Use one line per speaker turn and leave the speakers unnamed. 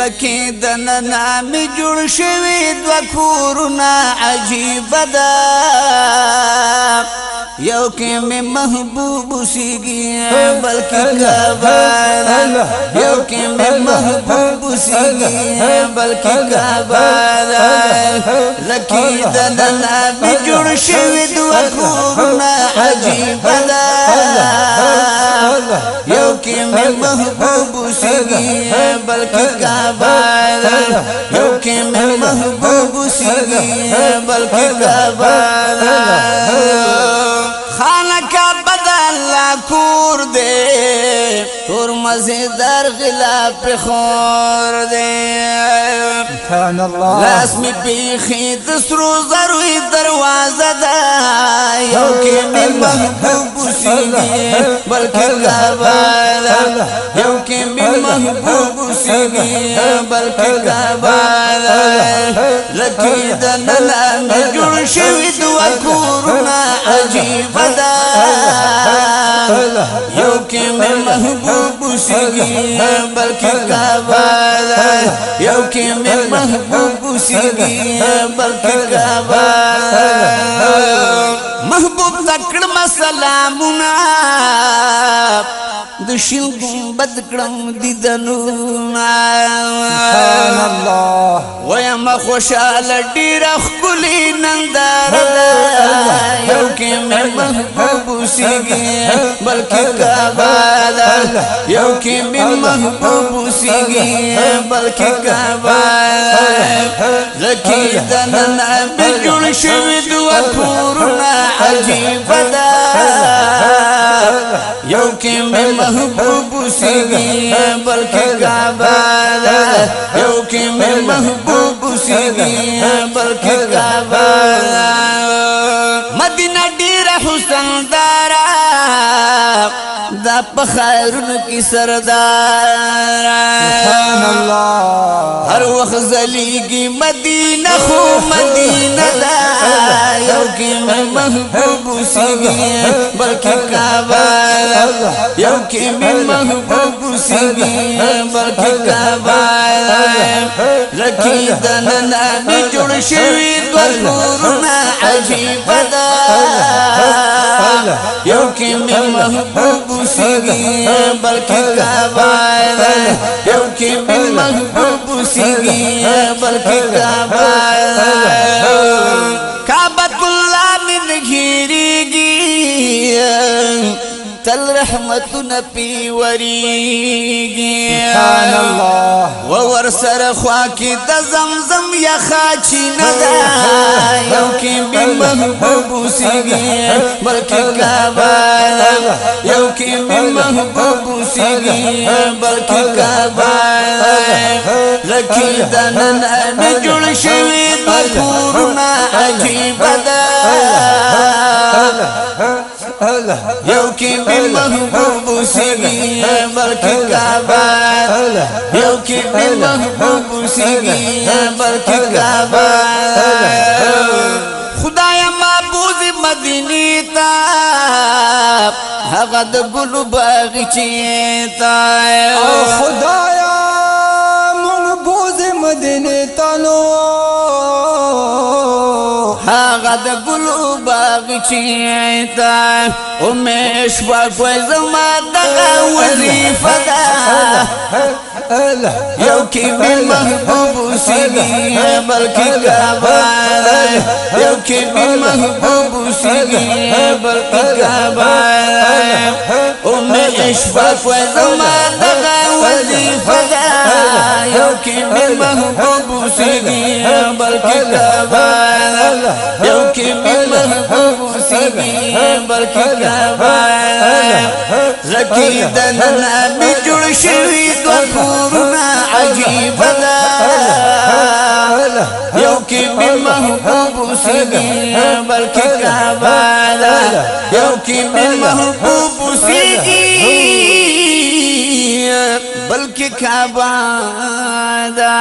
لکی دننا می جوړ شوی دو کورنا عجیب دا یو کې می محبوب سیږي بلکې کعبه یو کې می محبوب سیږي بلکې کعبه لکی دننا می جوړ شوی دو کورنا عجیب دا یو کې می محبوب سیږي بلکې کعبه یو کې می محبوب سیږي بلکې کعبه خانہ کعبہ دا اللہ کور دے تور مزیدار غلاف خور دے
سبحان اللہ
لاس می پیخی دسرو ضروری دروازہ دا یو کے میں محبوب سیگی بلکہ کعبہ یو کے میں محبوب سیگی بلکہ کعبہ لکی دنلا میں جڑ شوی دعا کورنا عجیب دا یو کے میں محبوب سیگی بلکہ کعبہ یو کے میں محبوب سیگی بلکہ کعبہ محبوب تکڑ مسلامنا دشیل گنبد کرم دیدنونا
سبحان اللہ
ویم خوشحال ډیر خپلی نندار یو کې میں محبوب سیگی بلکہ کعبہ یو کې میں محبوب سیگی بلکہ کعبہ لکی دننا می جوړ شوی دو کورنا عجیب دا یو کې میں محبوب سیگی بلکہ کعبہ یو کې میں محبوب سیگی بلکہ کعبہ مدینہ ډیر حسن دارا دا پخیرن کی سردار
سبحان اللہ
ہر وقت زلیگی مدینہ خو مدینہ دا یو کی میں محبوب سیگی بلکہ کعبہ یو کی میں محبوب سیگی بلکہ کعبہ لکی دننا می جوڑ شوی دو کورنا عجیب دا یو کی میں محبوب سیگی بلکہ کعبہ یو کی میں محبوب سیگی بلکہ کعبہ کعبۃ اللہ من گھیری گی تل رحمت نپی وریگی
سبحان اللہ
وور سر خواکی دا زمزم یا خاچی ندا یو کی بھی محبوب سیگی بلکہ کعبہ یو کی بھی محبوب سیگی بلکہ کعبہ لکی دننا می جوڑ شوی دو کورنا عجیب دا یو کی بھی محبوب سیگی بلکہ کعبہ یو کی بھی محبوب سیگی بلکہ کعبہ خدایا معبود مدینی تا حقد گلو باغچی تا
خدایا منبوذ مدینی تانو
حقد گلو باغچی تا امیش باکوی زمان دغا وظیفہ دا یو کی بھی محبوب سیگی بلکہ کعبہ یو کی بھی محبوب سیگی بلکہ کعبہ امیش باکوی زمان دغا وظیفہ دا یو کی بھی محبوب سیگی بلکہ کعبہ یو کی بھی محبوب سیگی بلکہ کعبہ لکی دننا می جوڑ شوی دو کورنا عجیب دا یو کی بھی محبوب سیگی بلکہ کعبہ یو کی بھی محبوب سیگی بلکہ کعبہ دا